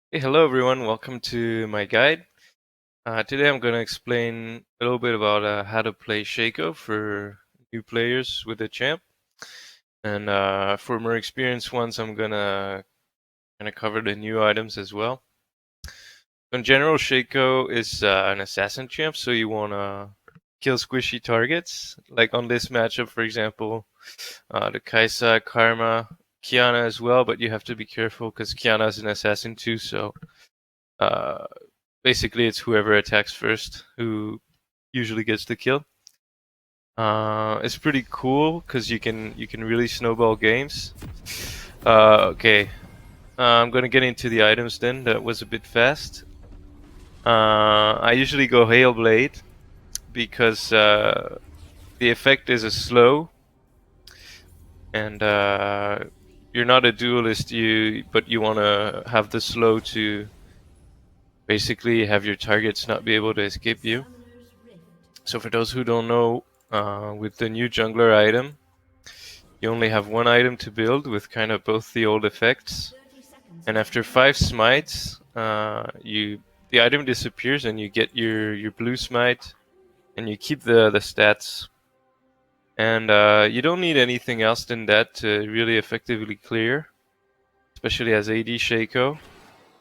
Hey, hello everyone, welcome to my guide. Today I'm going to explain a little bit about how to play Shaco for new players with the champ. And for more experienced ones, I'm going to kind of cover the new items as well. In general, Shaco is an assassin champ, so you want to kill squishy targets. Like on this matchup, for example, the Kaisa, Karma, Kiana as well, but you have to be careful because Kiana is an assassin too, so uh, basically it's whoever attacks first who usually gets the kill. It's pretty cool because you can really snowball games. Okay, I'm gonna get into the items then. That was a bit fast. I usually go Hailblade because the effect is a slow, and you're not a duelist, but you want to have the slow to basically have your targets not be able to escape you. So for those who don't know, with the new jungler item, you only have one item to build with kind of both the old effects. And after 5 smites, the item disappears and you get your blue smite and you keep the stats. And you don't need anything else than that to really effectively clear, especially as AD Shaco.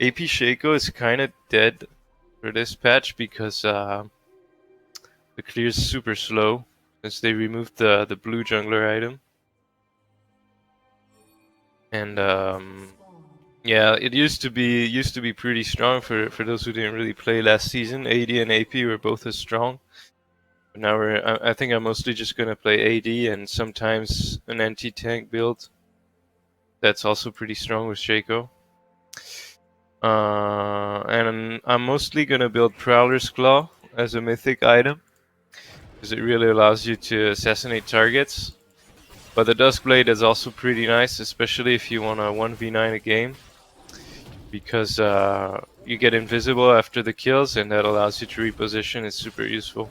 AP Shaco is kind of dead for this patch because the clear is super slow since they removed the blue jungler item. And yeah, it used to be pretty strong for those who didn't really play last season. AD and AP were both as strong. But now I think I'm mostly just gonna play AD and sometimes an anti-tank build. That's also pretty strong with Shaco. And I'm mostly gonna build Prawler's Claw as a mythic item because it really allows you to assassinate targets. But the Duskblade is also pretty nice, especially if you want to 1v9 a game, because you get invisible after the kills, and that allows you to reposition. It's super useful.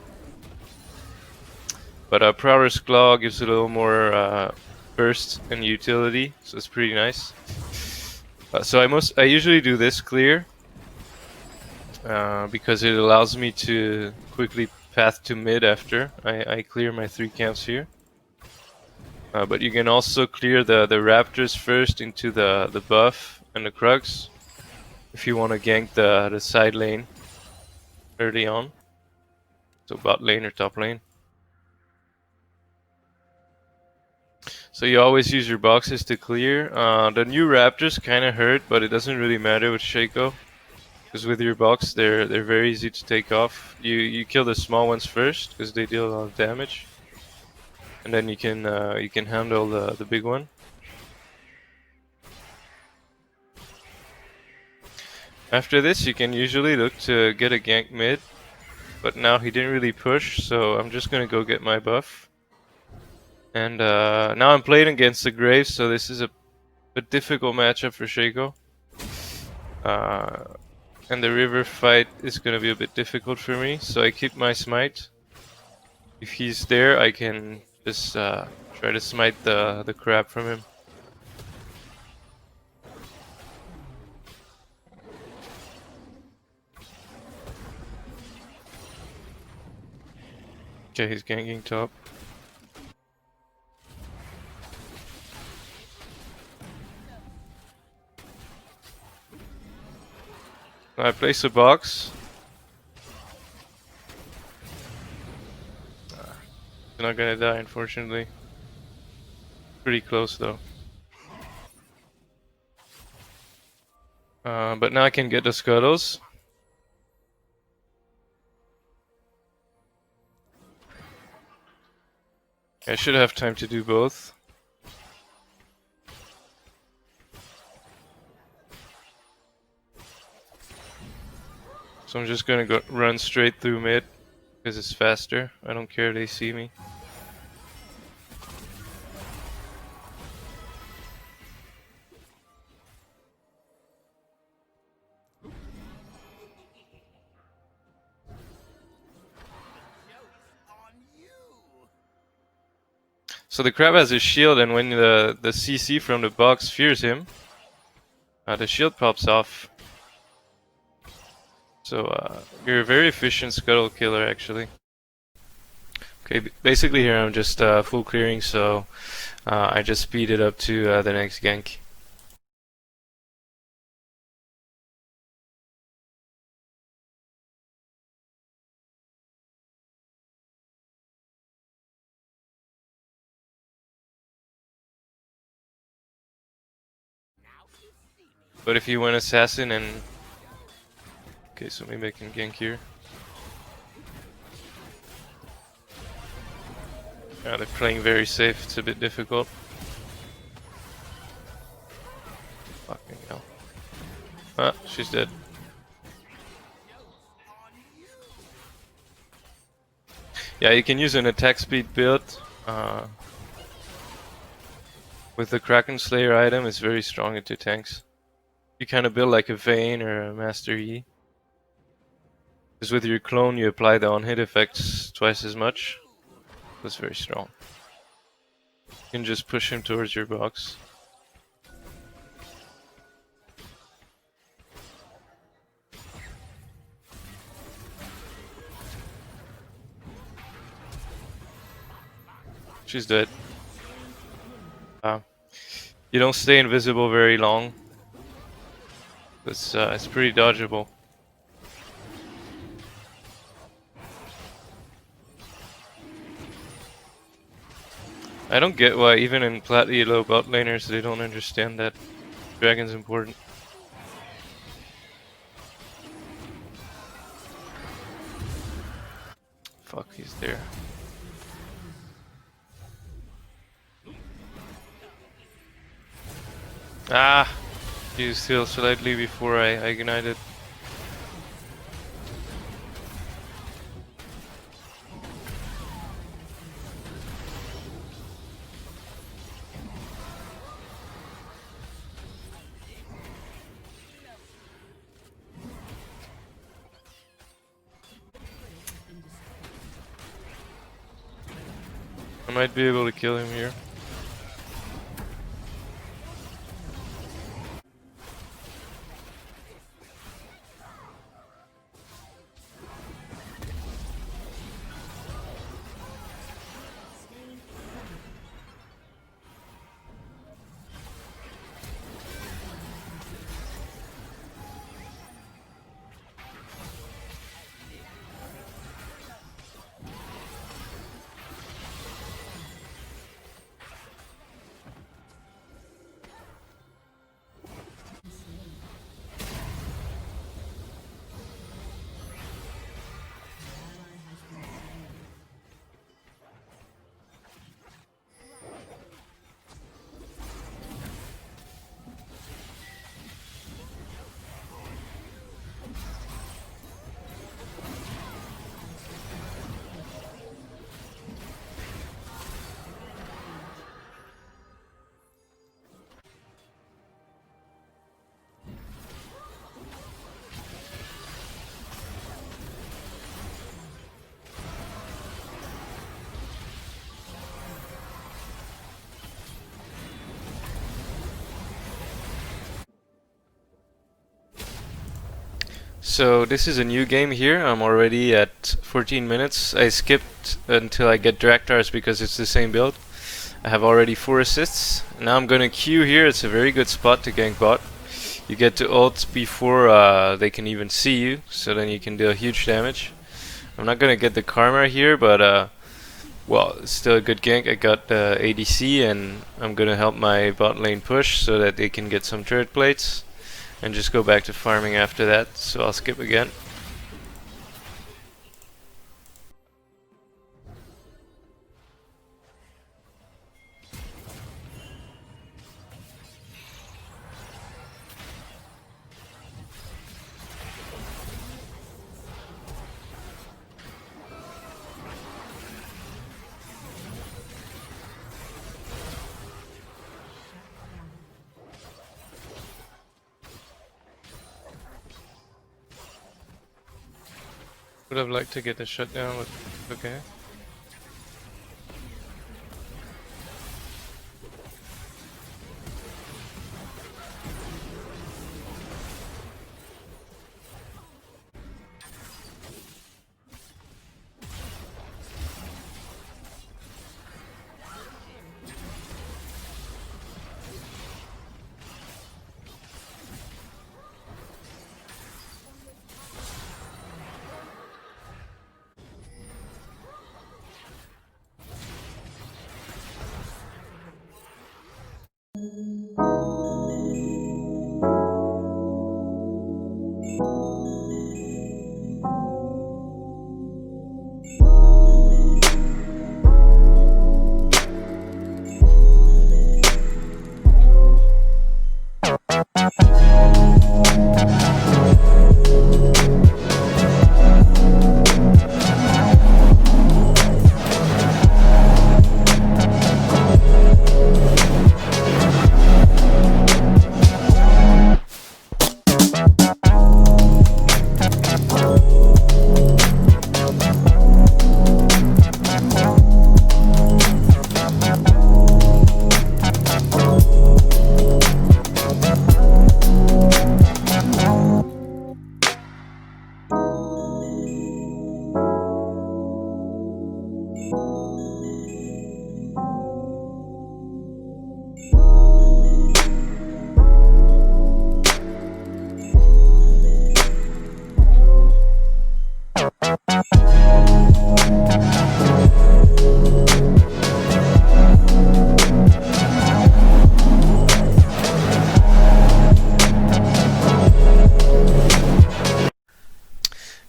But Prowler's Claw gives a little more burst and utility, so it's pretty nice. So I usually do this clear because it allows me to quickly path to mid after I clear my 3 camps here. But you can also clear the raptors first into the buff and the Krugs if you want to gank the side lane early on. So bot lane or top lane. So you always use your boxes to clear. The new raptors kind of hurt, but it doesn't really matter with Shaco. Because with your box, they're very easy to take off. You kill the small ones first because they deal a lot of damage, and then you can handle the big one. After this, you can usually look to get a gank mid, but now he didn't really push, so I'm just gonna go get my buff. And now I'm playing against the Graves, so this is a difficult matchup for Shaco. And the Reaver fight is gonna be a bit difficult for me, so I keep my smite. If he's there, I can just try to smite the crap from him. Okay, he's ganking top. I place a box. He's not gonna die, unfortunately. Pretty close though. But now I can get the scuttles. I should have time to do both. So I'm just gonna run straight through mid because it's faster. I don't care if they see me. So the crab has a shield, and when the CC from the box fears him, the shield pops off. So you're a very efficient scuttle killer actually. Okay, basically here I'm just full clearing, so I just speed it up to the next gank. But if you went assassin and... Okay, so maybe I can gank here. Yeah, they're playing very safe, it's a bit difficult. Fucking hell. Ah, she's dead. Yeah, you can use an attack speed build. With the Kraken Slayer item, it's very strong into tanks. You kind of build like a Vayne or a Master E. Because with your clone, you apply the on-hit effects twice as much. That's very strong. You can just push him towards your box. She's dead. You don't stay invisible very long. It's pretty dodgeable. I don't get why even in Plat Elo bot laners they don't understand that Dragon's important. Fuck, he's there. Ah! He was still slightly before I ignited. I might be able to kill him here. So this is a new game here. I'm already at 14 minutes. I skipped until I get Draktharrs because it's the same build. I have already 4 assists. Now I'm gonna Q here. It's a very good spot to gank bot. You get to ult before they can even see you, so then you can deal huge damage. I'm not gonna get the karma here, but well, it's still a good gank. I got ADC and I'm gonna help my bot lane push so that they can get some turret plates. And just go back to farming after that, so I'll skip again. Would have liked to get the shutdown with... okay.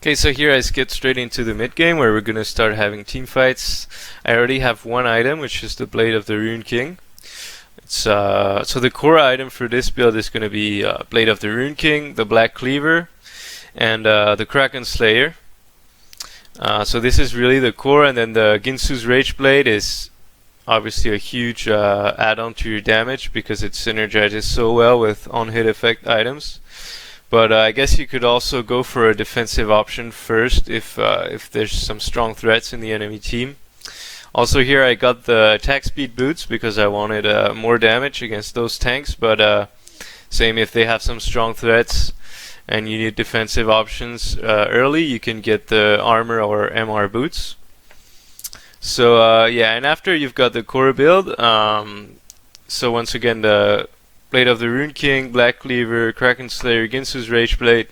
Okay, so here I skip straight into the mid game where we're gonna start having team fights. I already have one item, which is the Blade of the Rune King. It's so the core item for this build is gonna be Blade of the Rune King, the Black Cleaver, and the Kraken Slayer. So this is really the core, and then the Ginsu's Rage Blade is obviously a huge add-on to your damage because it synergizes so well with on-hit effect items. But I guess you could also go for a defensive option first if there's some strong threats in the enemy team. Also here I got the attack speed boots because I wanted more damage against those tanks, but same if they have some strong threats and you need defensive options early, you can get the armor or MR boots. So yeah, and after you've got the core build, so once again the Blade of the Rune King, Black Cleaver, Kraken Slayer, Ginsu's Rage Blade.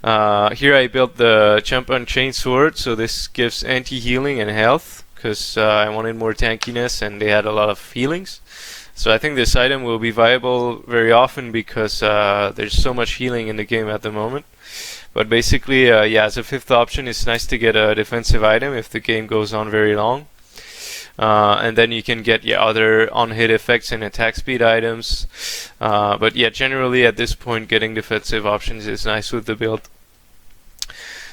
Here I built the Jump Unchained Sword, so this gives anti-healing and health, because I wanted more tankiness and they had a lot of healings. So I think this item will be viable very often because there's so much healing in the game at the moment. But basically, yeah, as a fifth option, it's nice to get a defensive item if the game goes on very long. And then you can get other on-hit effects and attack speed items. But yeah, generally at this point, getting defensive options is nice with the build.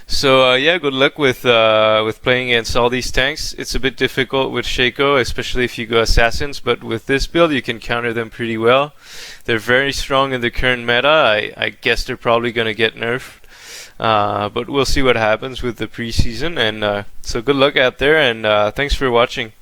So yeah, good luck with playing against all these tanks. It's a bit difficult with Shaco, especially if you go assassins. But with this build, you can counter them pretty well. They're very strong in the current meta. I guess they're probably going to get nerfed. But we'll see what happens with the preseason. And so good luck out there, and thanks for watching.